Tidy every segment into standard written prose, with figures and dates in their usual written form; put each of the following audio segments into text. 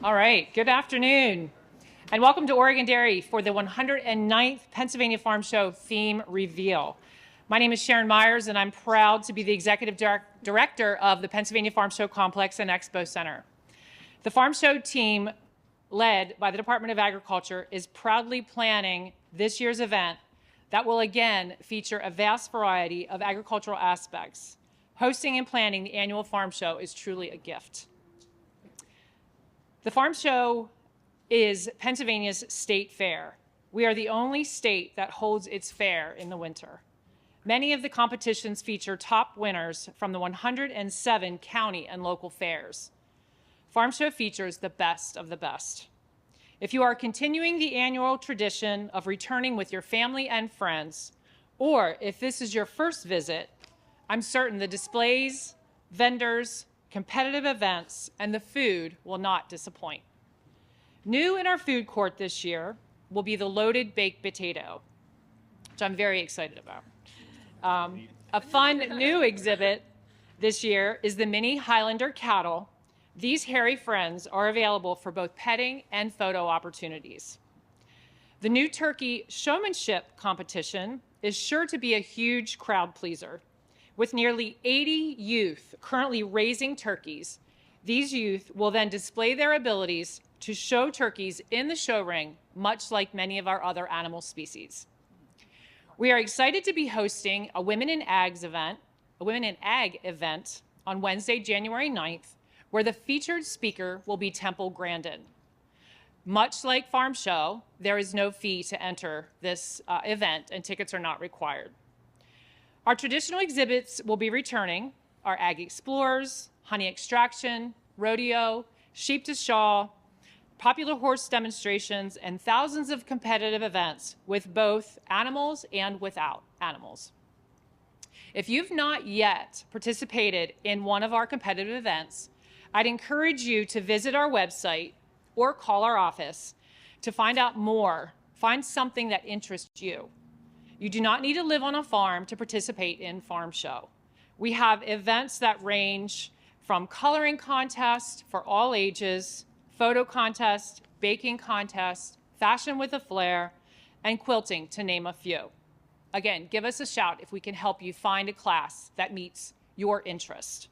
All right, good afternoon, and welcome to Oregon Dairy for the 109th Pennsylvania Farm Show theme reveal. My name is Sharon Myers, and I'm proud to be the Executive Director of the Pennsylvania Farm Show Complex and Expo Center. The Farm Show team, led by the Department of Agriculture, is proudly planning this year's event that will again feature a vast variety of agricultural aspects. Hosting and planning the annual Farm Show is truly a gift. The Farm Show is Pennsylvania's state fair. We are the only state that holds its fair in the winter. Many of the competitions feature top winners from the 107 county and local fairs. Farm Show features the best of the best. If you are continuing the annual tradition of returning with your family and friends, or if this is your first visit, I'm certain the displays, vendors, competitive events, and the food will not disappoint. New in our food court this year will be the loaded baked potato, which I'm very excited about. A fun new exhibit this year is the mini Highlander cattle. These hairy friends are available for both petting and photo opportunities. The new turkey showmanship competition is sure to be a huge crowd pleaser. With nearly 80 youth currently raising turkeys, these youth will then display their abilities to show turkeys in the show ring, much like many of our other animal species. We are excited to be hosting a Women in Ag event on Wednesday, January 9th, where the featured speaker will be Temple Grandin. Much like Farm Show, there is no fee to enter this event, and tickets are not required. Our traditional exhibits will be returning: our Ag Explorers, honey extraction, rodeo, sheep to shaw, popular horse demonstrations, and thousands of competitive events with both animals and without animals. If you've not yet participated in one of our competitive events, I'd encourage you to visit our website or call our office to find out more, find something that interests you. You do not need to live on a farm to participate in Farm Show. We have events that range from coloring contests for all ages, photo contest, baking contest, fashion with a flair, and quilting, to name a few. Again, give us a shout if we can help you find a class that meets your interest.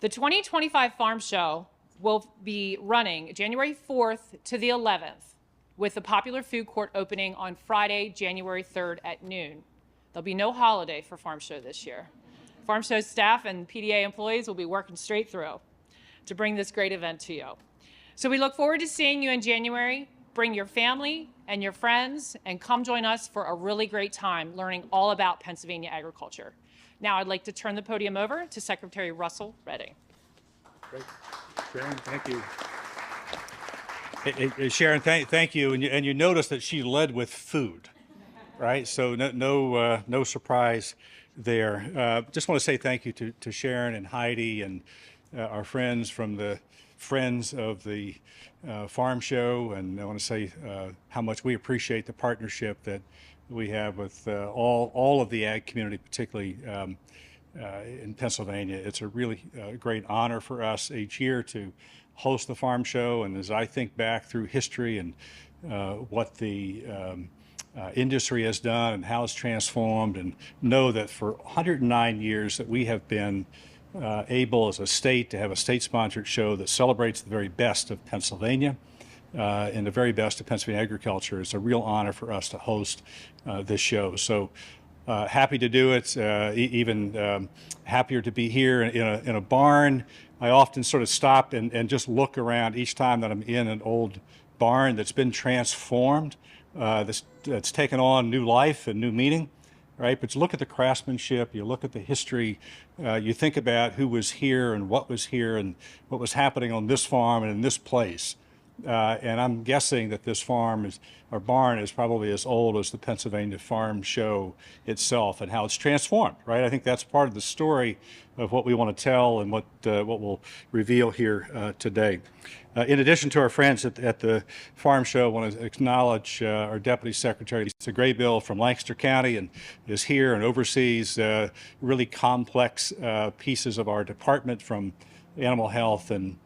The 2025 Farm Show will be running January 4th to the 11th, with the popular food court opening on Friday, January 3rd at noon. There'll be no holiday for Farm Show this year. Farm Show staff and PDA employees will be working straight through to bring this great event to you. So we look forward to seeing you in January. Bring your family and your friends and come join us for a really great time learning all about Pennsylvania agriculture. Now I'd like to turn the podium over to Secretary Russell Redding. Great. Sharon, thank you. Sharon, thank you. And you notice that she led with food, right? So no surprise there. Just want to say thank you to Sharon and Heidi and our friends from the Friends of the Farm Show. And I want to say how much we appreciate the partnership that we have with all of the ag community, particularly in Pennsylvania. It's a really great honor for us each year to host the Farm Show. And as I think back through history and what the industry has done and how it's transformed, and know that for 109 years that we have been able as a state to have a state-sponsored show that celebrates the very best of Pennsylvania and the very best of Pennsylvania agriculture. It's a real honor for us to host this show. So happy to do it, even happier to be here in a barn. I often sort of stop and just look around each time that I'm in an old barn that's been transformed, that's taken on new life and new meaning, right? But you look at the craftsmanship, you look at the history, you think about who was here and what was happening on this farm and in this place. And I'm guessing that this farm or barn is probably as old as the Pennsylvania Farm Show itself and how it's transformed, right? I think that's part of the story of what we want to tell and what we'll reveal here today. In addition to our friends at the Farm Show, I want to acknowledge our Deputy Secretary, Lisa Graybill from Lancaster County, and is here and oversees really complex pieces of our department, from animal health and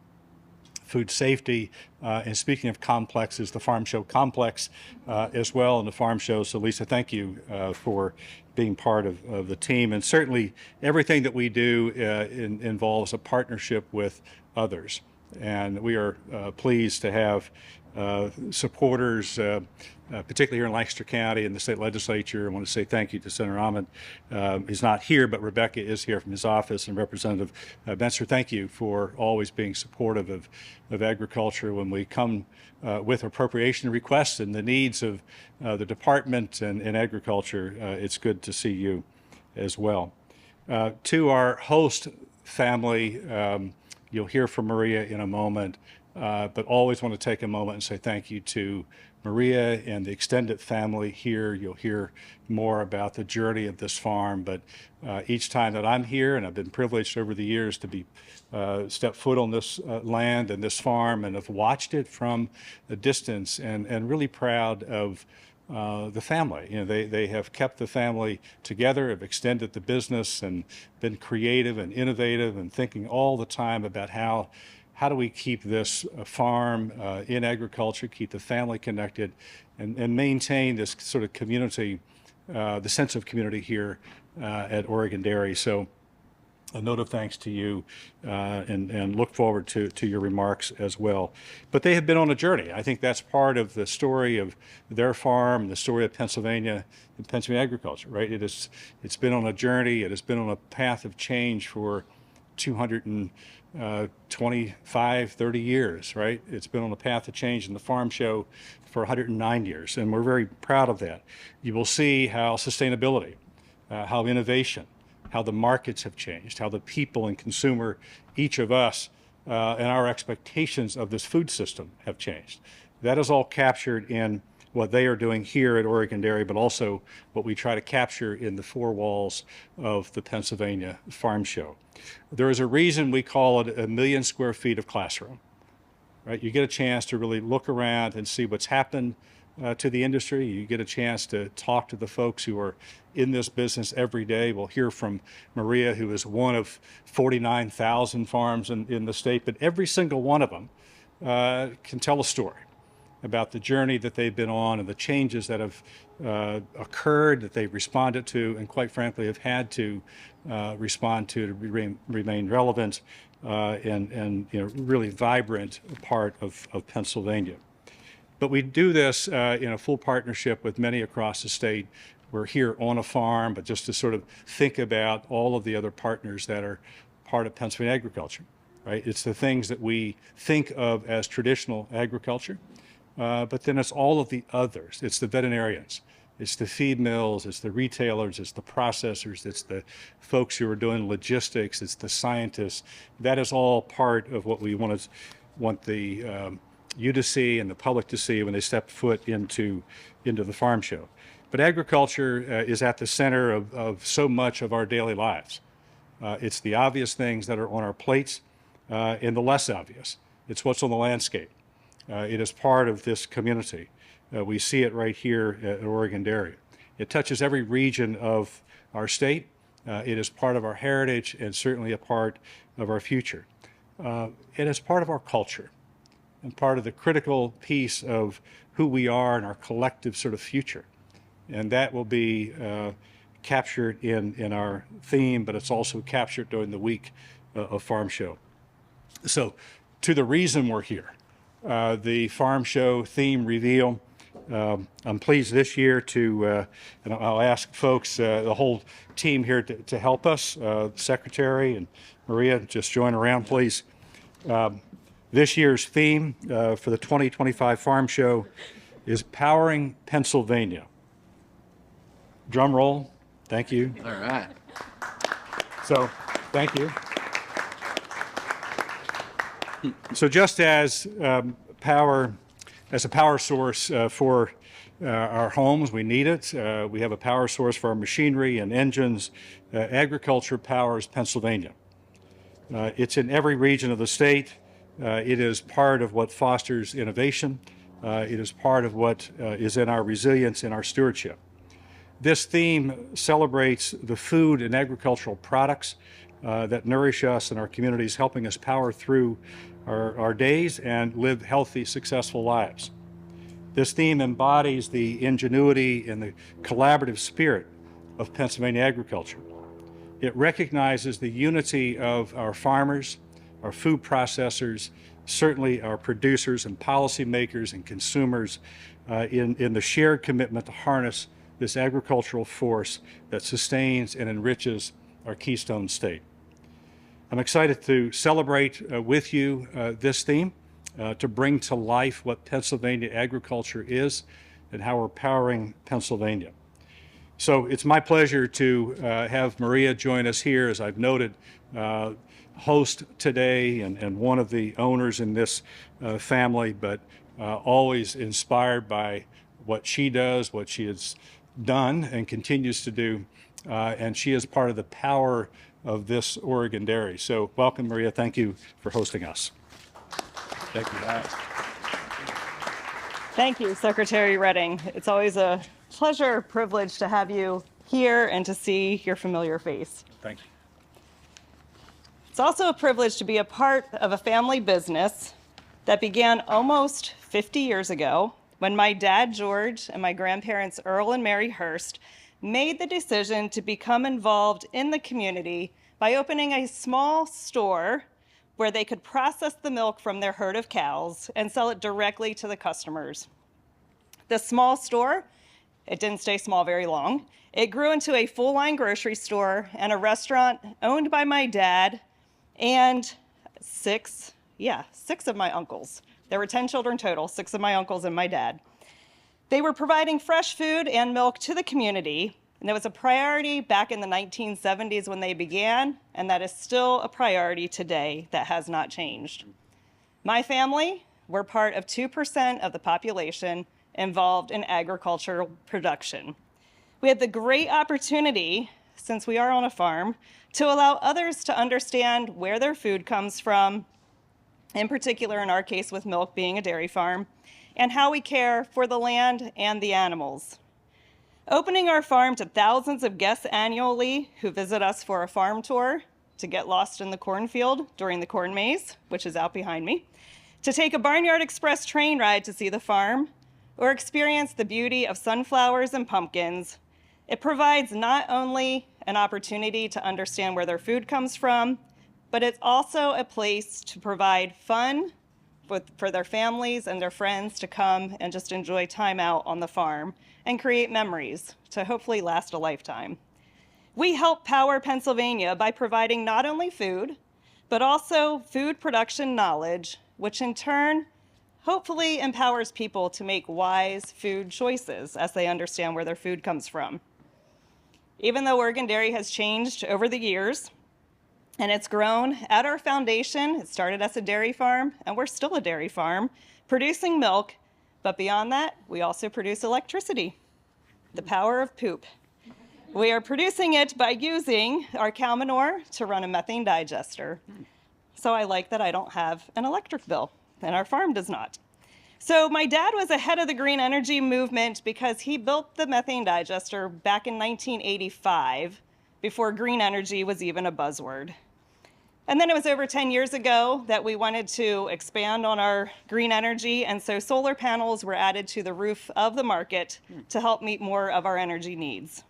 food safety. And speaking of complexes, the Farm Show complex as well, and the Farm Show. So Lisa, thank you for being part of the team. And certainly everything that we do involves a partnership with others. And we are pleased to have supporters, particularly here in Lancaster County and the state legislature. I want to say thank you to Senator Ahmed. He's not here, but Rebecca is here from his office, and Representative Benser, thank you for always being supportive of agriculture when we come with appropriation requests and the needs of the department and agriculture. It's good to see you as well. To our host family, you'll hear from Maria in a moment. But always want to take a moment and say thank you to Maria and the extended family here. You'll hear more about the journey of this farm, but each time that I'm here, and I've been privileged over the years to be step foot on this land and this farm, and have watched it from a distance, and really proud of the family. You know, they have kept the family together, have extended the business, and been creative and innovative, and thinking all the time about how do we keep this farm in agriculture, keep the family connected, and maintain this sort of community, the sense of community here at Oregon Dairy. So a note of thanks to you, and look forward to your remarks as well. But they have been on a journey. I think that's part of the story of their farm, the story of Pennsylvania and Pennsylvania agriculture, right? It's been on a journey. It has been on a path of change for 225, 30 years, right? It's been on a path of change in the Farm Show for 109 years, and we're very proud of that. You will see how sustainability, how innovation, how the markets have changed, how the people and consumer, each of us, and our expectations of this food system have changed. That is all captured in what they are doing here at Oregon Dairy, but also what we try to capture in the four walls of the Pennsylvania Farm Show. There is a reason we call it 1 million square feet of classroom, right? You get a chance to really look around and see what's happened to the industry. You get a chance to talk to the folks who are in this business every day. We'll hear from Maria, who is one of 49,000 farms in the state, but every single one of them can tell a story about the journey that they've been on and the changes that have occurred, that they've responded to, and quite frankly have had to respond to remain relevant and really vibrant part of Pennsylvania. But we do this in a full partnership with many across the state. We're here on a farm, but just to sort of think about all of the other partners that are part of Pennsylvania agriculture, right? It's the things that we think of as traditional agriculture. But then it's all of the others. It's the veterinarians, it's the feed mills, it's the retailers, it's the processors, it's the folks who are doing logistics, it's the scientists. That is all part of what we want you to see and the public to see when they step foot into the Farm Show. But agriculture is at the center of so much of our daily lives. It's the obvious things that are on our plates and the less obvious. It's what's on the landscape. It is part of this community. We see it right here at Oregon Dairy. It touches every region of our state. It is part of our heritage and certainly a part of our future. It is part of our culture and part of the critical piece of who we are and our collective sort of future. And that will be captured in our theme, but it's also captured during the week of Farm Show. So to the reason we're here, the Farm Show theme reveal. I'm pleased this year to, and I'll ask folks, the whole team here to help us, Secretary and Maria, just join around, please. This year's theme for the 2025 Farm Show is Powering Pennsylvania. Drum roll. Thank you. All right. So, thank you. So just as power, as a power source for our homes, we need it. We have a power source for our machinery and engines. Agriculture powers Pennsylvania. It's in every region of the state. It is part of what fosters innovation. It is part of what is in our resilience and our stewardship. This theme celebrates the food and agricultural products that nourish us and our communities, helping us power through our days and live healthy, successful lives. This theme embodies the ingenuity and the collaborative spirit of Pennsylvania agriculture. It recognizes the unity of our farmers, our food processors, certainly our producers and policymakers and consumers in the shared commitment to harness this agricultural force that sustains and enriches our Keystone State. I'm excited to celebrate with you this theme, to bring to life what Pennsylvania agriculture is and how we're powering Pennsylvania. So it's my pleasure to have Maria join us here, as I've noted, host today and one of the owners in this family, but always inspired by what she does, what she has done and continues to do, and she is part of the power of this Oregon dairy. So welcome, Maria. Thank you for hosting us. Thank you. Thank you, Secretary Redding. It's always a pleasure, privilege to have you here and to see your familiar face. Thank you. It's also a privilege to be a part of a family business that began almost 50 years ago when my dad, George, and my grandparents, Earl and Mary Hurst, made the decision to become involved in the community by opening a small store where they could process the milk from their herd of cows and sell it directly to the customers. The small store, it didn't stay small very long. It grew into a full-line grocery store and a restaurant owned by my dad and six of my uncles. There were 10 children total, 6 of my uncles and my dad. They were providing fresh food and milk to the community, and it was a priority back in the 1970s when they began, and that is still a priority today that has not changed. My family, we're part of 2% of the population involved in agricultural production. We had the great opportunity, since we are on a farm, to allow others to understand where their food comes from, in particular in our case with milk being a dairy farm, and how we care for the land and the animals. Opening our farm to thousands of guests annually who visit us for a farm tour, to get lost in the cornfield during the corn maze, which is out behind me, to take a Barnyard Express train ride to see the farm, or experience the beauty of sunflowers and pumpkins. It provides not only an opportunity to understand where their food comes from, but it's also a place to provide fun for their families and their friends to come and just enjoy time out on the farm and create memories to hopefully last a lifetime. We help power Pennsylvania by providing not only food, but also food production knowledge, which in turn hopefully empowers people to make wise food choices as they understand where their food comes from. Even though Oregon Dairy has changed over the years, and it's grown, at our foundation, it started as a dairy farm, and we're still a dairy farm, producing milk, but beyond that, we also produce electricity, the power of poop. We are producing it by using our cow manure to run a methane digester. So I like that I don't have an electric bill, and our farm does not. So my dad was ahead of the green energy movement because he built the methane digester back in 1985, before green energy was even a buzzword. And then it was over 10 years ago that we wanted to expand on our green energy, and so solar panels were added to the roof of the market to help meet more of our energy needs.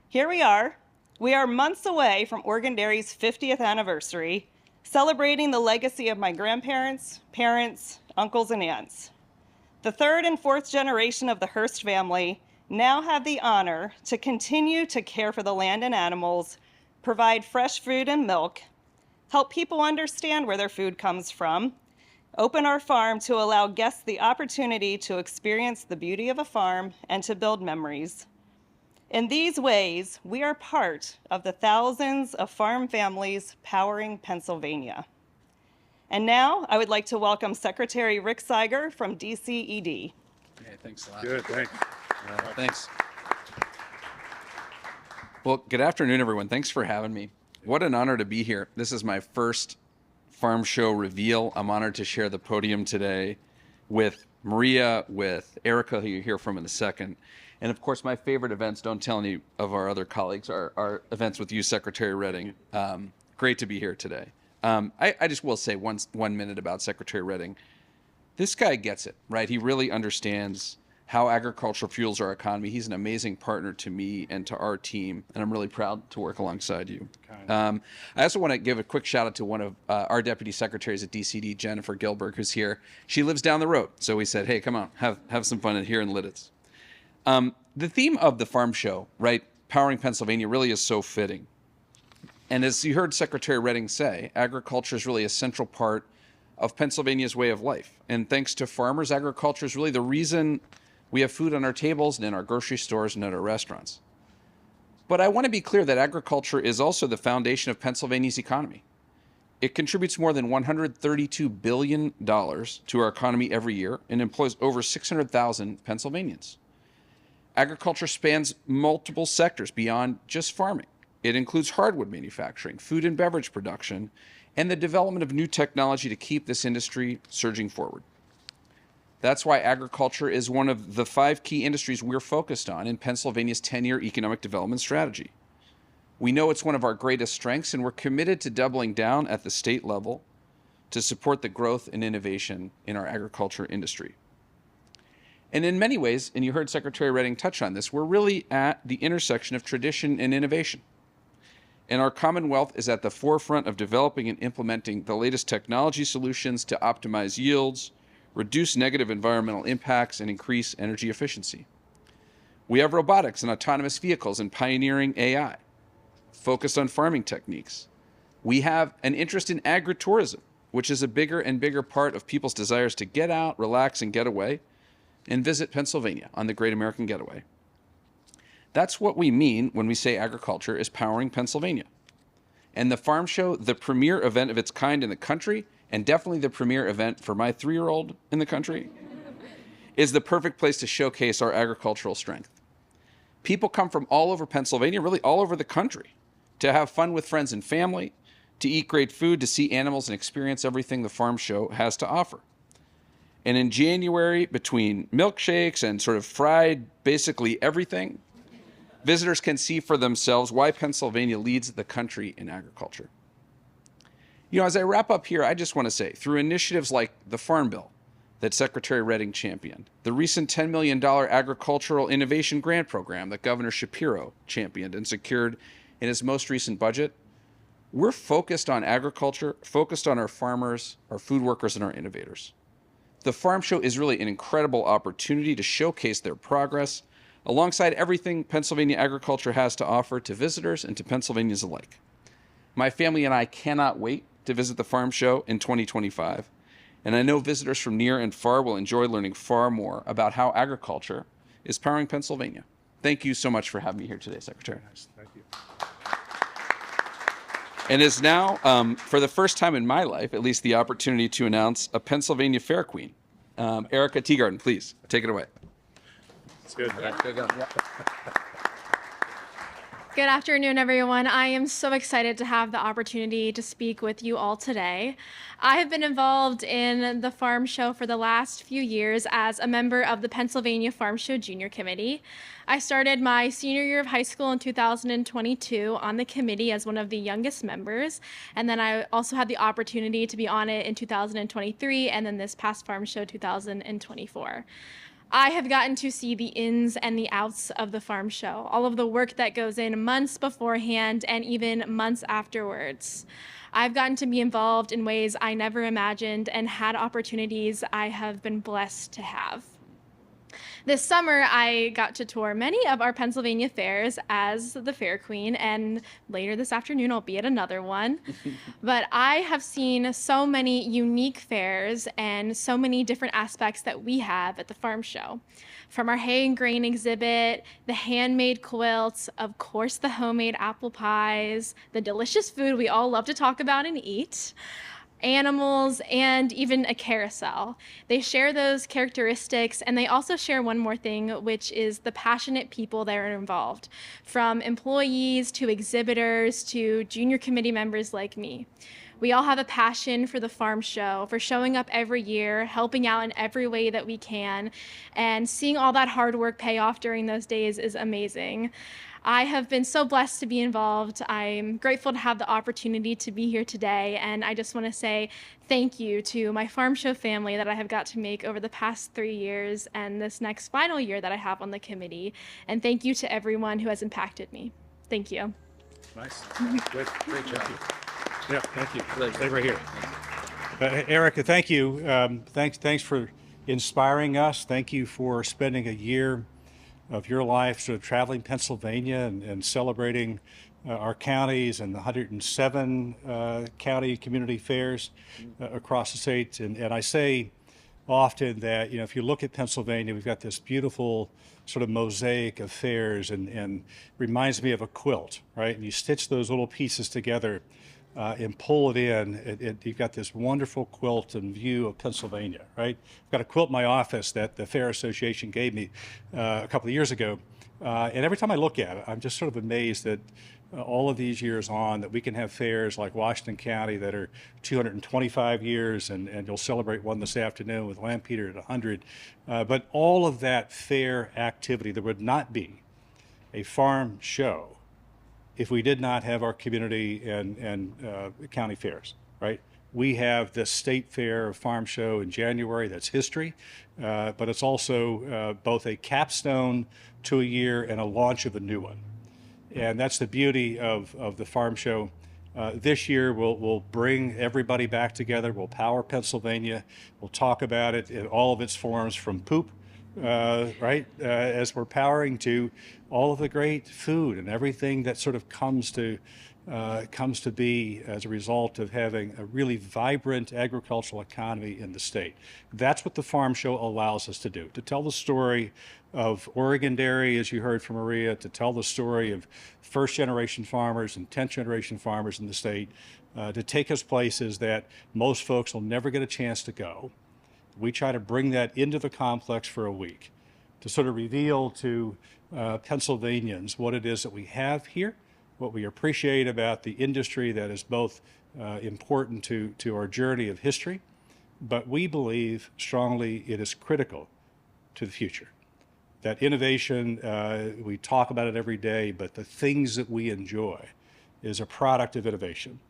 Here we are. We are months away from Oregon Dairy's 50th anniversary, celebrating the legacy of my grandparents, parents, uncles, and aunts. The third and fourth generation of the Hurst family now have the honor to continue to care for the land and animals, provide fresh food and milk, help people understand where their food comes from, open our farm to allow guests the opportunity to experience the beauty of a farm and to build memories. In these ways, we are part of the thousands of farm families powering Pennsylvania. And now I would like to welcome Secretary Rick Siger from DCED. Okay, thanks a lot. Good, thanks. Thanks. Well, good afternoon, everyone. Thanks for having me. What an honor to be here. This is my first farm show reveal. I'm honored to share the podium today with Maria, with Erica, who you hear from in a second. And of course, my favorite events, don't tell any of our other colleagues, are events with you, Secretary Reding. Great to be here today. I just will say one minute about Secretary Reding. This guy gets it, right? He really understands how agriculture fuels our economy. He's an amazing partner to me and to our team, and I'm really proud to work alongside you. I also want to give a quick shout out to one of our deputy secretaries at DCD, Jennifer Gilberg, who's here. She lives down the road, so we said, hey, come on, have some fun here in Lititz. The theme of the farm show, right, Powering Pennsylvania, really is so fitting. And as you heard Secretary Reding say, agriculture is really a central part of Pennsylvania's way of life. And thanks to farmers, agriculture is really the reason we have food on our tables and in our grocery stores and at our restaurants. But I want to be clear that agriculture is also the foundation of Pennsylvania's economy. It contributes more than $132 billion to our economy every year and employs over 600,000 Pennsylvanians. Agriculture spans multiple sectors beyond just farming. It includes hardwood manufacturing, food and beverage production, and the development of new technology to keep this industry surging forward. That's why agriculture is one of the 5 key industries we're focused on in Pennsylvania's 10-year economic development strategy. We know it's one of our greatest strengths, and we're committed to doubling down at the state level to support the growth and innovation in our agriculture industry. And in many ways, and you heard Secretary Reding touch on this, we're really at the intersection of tradition and innovation. And our Commonwealth is at the forefront of developing and implementing the latest technology solutions to optimize yields, reduce negative environmental impacts, and increase energy efficiency. We have robotics and autonomous vehicles and pioneering AI, focused on farming techniques. We have an interest in agritourism, which is a bigger and bigger part of people's desires to get out, relax, and get away, and visit Pennsylvania on the Great American Getaway. That's what we mean when we say agriculture is powering Pennsylvania. And the Farm Show, the premier event of its kind in the country, and definitely the premier event for my 3-year-old in the country, is the perfect place to showcase our agricultural strength. People come from all over Pennsylvania, really all over the country, to have fun with friends and family, to eat great food, to see animals, and experience everything the Farm Show has to offer. And in January, between milkshakes and sort of fried basically everything, visitors can see for themselves why Pennsylvania leads the country in agriculture. You know, as I wrap up here, I just want to say, through initiatives like the Farm Bill that Secretary Reding championed, the recent $10 million Agricultural Innovation Grant Program that Governor Shapiro championed and secured in his most recent budget, we're focused on agriculture, focused on our farmers, our food workers, and our innovators. The Farm Show is really an incredible opportunity to showcase their progress alongside everything Pennsylvania agriculture has to offer to visitors and to Pennsylvanians alike. My family and I cannot wait to visit the Farm Show in 2025, and I know visitors from near and far will enjoy learning far more about how agriculture is powering Pennsylvania. Thank you so much for having me here today, Secretary. Thank you. And is now, for the first time in my life, at least, the opportunity to announce a Pennsylvania Fair Queen. Erica Teagarden, please, take it away. It's good. Good afternoon, everyone. I am so excited to have the opportunity to speak with you all today. I have been involved in the Farm Show for the last few years as a member of the Pennsylvania Farm Show Junior Committee. I started my senior year of high school in 2022 on the committee as one of the youngest members, and then I also had the opportunity to be on it in 2023 and then this past Farm Show 2024. I have gotten to see the ins and the outs of the Farm Show, all of the work that goes in months beforehand and even months afterwards. I've gotten to be involved in ways I never imagined and had opportunities I have been blessed to have. This summer, I got to tour many of our Pennsylvania fairs as the Fair Queen, and later this afternoon, I'll be at another one. But I have seen so many unique fairs and so many different aspects that we have at the Farm Show. From our hay and grain exhibit, the handmade quilts, of course, the homemade apple pies, the delicious food we all love to talk about and eat, animals, and even a carousel. They share those characteristics, and they also share one more thing, which is the passionate people that are involved, from employees to exhibitors to junior committee members like me. We all have a passion for the farm show, for showing up every year, helping out in every way that we can, and seeing all that hard work pay off during those days is amazing. I have been so blessed to be involved. I'm grateful to have the opportunity to be here today, and I just want to say thank you to my farm show family that I have got to make over the past 3 years and this next final year that I have on the committee. And thank you to everyone who has impacted me. Thank you. Nice. Good. Great job. Yeah, thank you. Stay right here. Erica, thank you. Thanks for inspiring us. Thank you for spending a year of your life sort of traveling Pennsylvania and celebrating our counties and the 107 county community fairs across the state. And I say often that, if you look at Pennsylvania, we've got this beautiful sort of mosaic of fairs and reminds me of a quilt, right? And you stitch those little pieces together and pull it in, you've got this wonderful quilt and view of Pennsylvania, right? I've got a quilt in my office that the Fair Association gave me a couple of years ago. And every time I look at it, I'm just sort of amazed that all of these years on, that we can have fairs like Washington County that are 225 years, and you'll celebrate one this afternoon with Lampeter at 100. But all of that fair activity, there would not be a farm show if we did not have our community and county fairs, right? We have this state fair farm show in January, that's history, but it's also both a capstone to a year and a launch of a new one. And that's the beauty of the farm show. This year, we'll bring everybody back together. We'll power Pennsylvania. We'll talk about it in all of its forms, from poop, right, as we're powering, to all of the great food and everything that sort of comes to be as a result of having a really vibrant agricultural economy in the state. That's what the farm show allows us to do, to tell the story of Oregon dairy, as you heard from Maria, to tell the story of first-generation farmers and 10th-generation farmers in the state, to take us places that most folks will never get a chance to go. We try to bring that into the complex for a week to sort of reveal to Pennsylvanians what it is that we have here, what we appreciate about the industry that is both important to our journey of history, but we believe strongly it is critical to the future. That innovation, we talk about it every day, but the things that we enjoy is a product of innovation.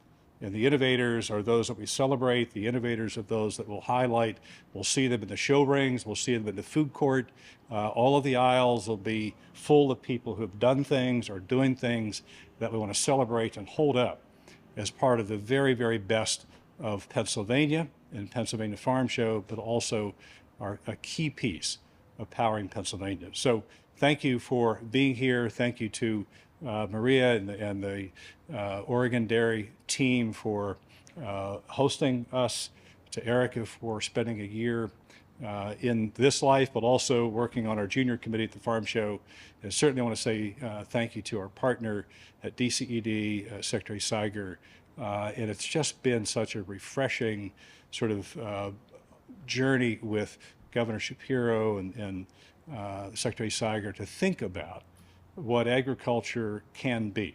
And the innovators are those that we celebrate. The innovators are those that we'll highlight. We'll see them in the show rings. We'll see them in the food court. All of the aisles will be full of people who have done things or doing things that we want to celebrate and hold up as part of the very, very best of Pennsylvania and Pennsylvania Farm Show, but also are a key piece of powering Pennsylvania. So thank you for being here. Thank you to Maria and the Oregon Dairy team for hosting us, to Erica for spending a year in this life, but also working on our junior committee at the Farm Show. And certainly I want to say thank you to our partner at DCED, Secretary Siger. And it's just been such a refreshing sort of journey with Governor Shapiro and Secretary Siger to think about what agriculture can be.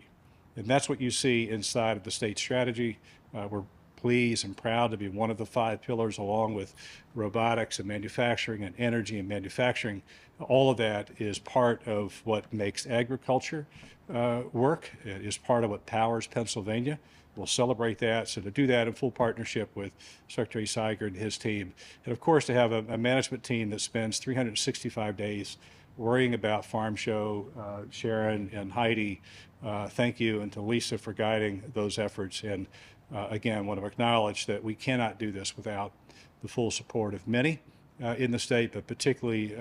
And that's what you see inside of the state strategy. We're pleased and proud to be one of the 5 pillars, along with robotics and manufacturing and energy and manufacturing. All of that is part of what makes agriculture work. It is part of what powers Pennsylvania. We'll celebrate that. So to do that in full partnership with Secretary Siger and his team, and of course to have a management team that spends 365 days worrying about Farm Show, Sharon and Heidi, thank you, and to Lisa for guiding those efforts. And again, want to acknowledge that we cannot do this without the full support of many in the state, but particularly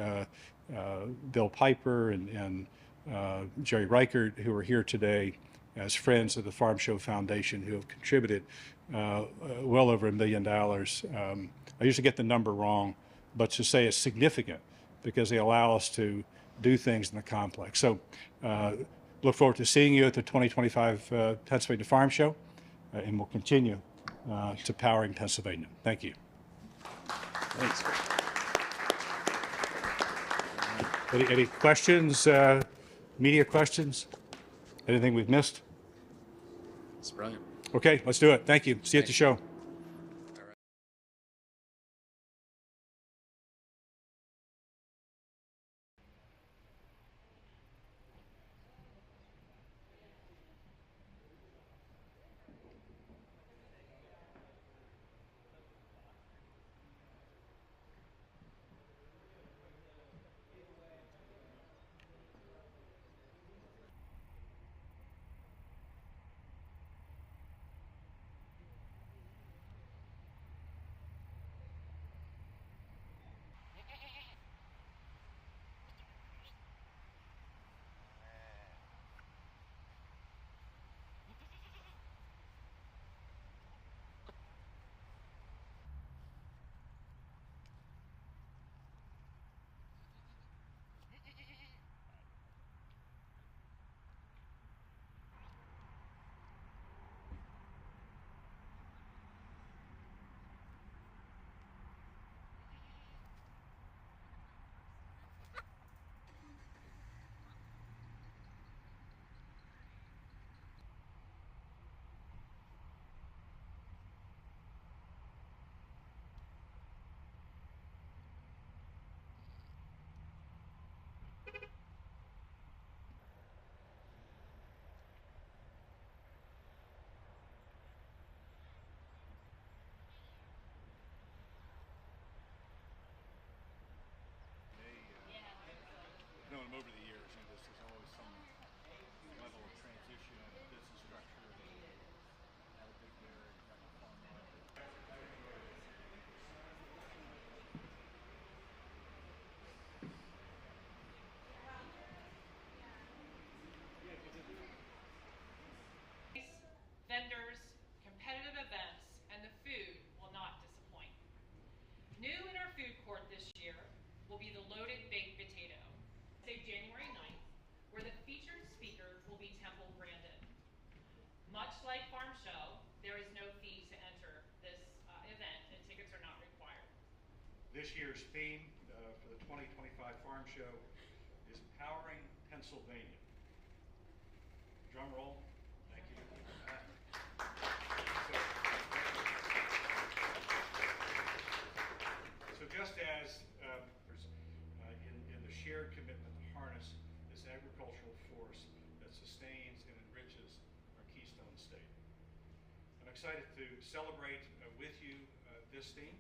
Bill Piper and Jerry Reichert, who are here today as friends of the Farm Show Foundation, who have contributed well over $1 million. I usually get the number wrong, but to say it's significant because they allow us to do things in the complex. So look forward to seeing you at the 2025 Pennsylvania Farm Show, and we'll continue to powering Pennsylvania. Thank you. Thanks. Any questions, media questions? Anything we've missed? It's brilliant. Okay, let's do it. Thank you. See you at the show. Known him over the years, and this is always some level of transition in business structure. Had a big dairy, got my farm market. Vendors, competitive events, and the food will not disappoint. New in our food court this year will be the loaded baked potato. Say January 9th, where the featured speaker will be Temple Grandin. Much like Farm Show, there is no fee to enter this event, and tickets are not required. This year's theme for the 2025 Farm Show is Powering Pennsylvania. Drum roll. Thank you. So just as in the shared commitment to harness this agricultural force that sustains and enriches our Keystone State. I'm excited to celebrate with you this theme.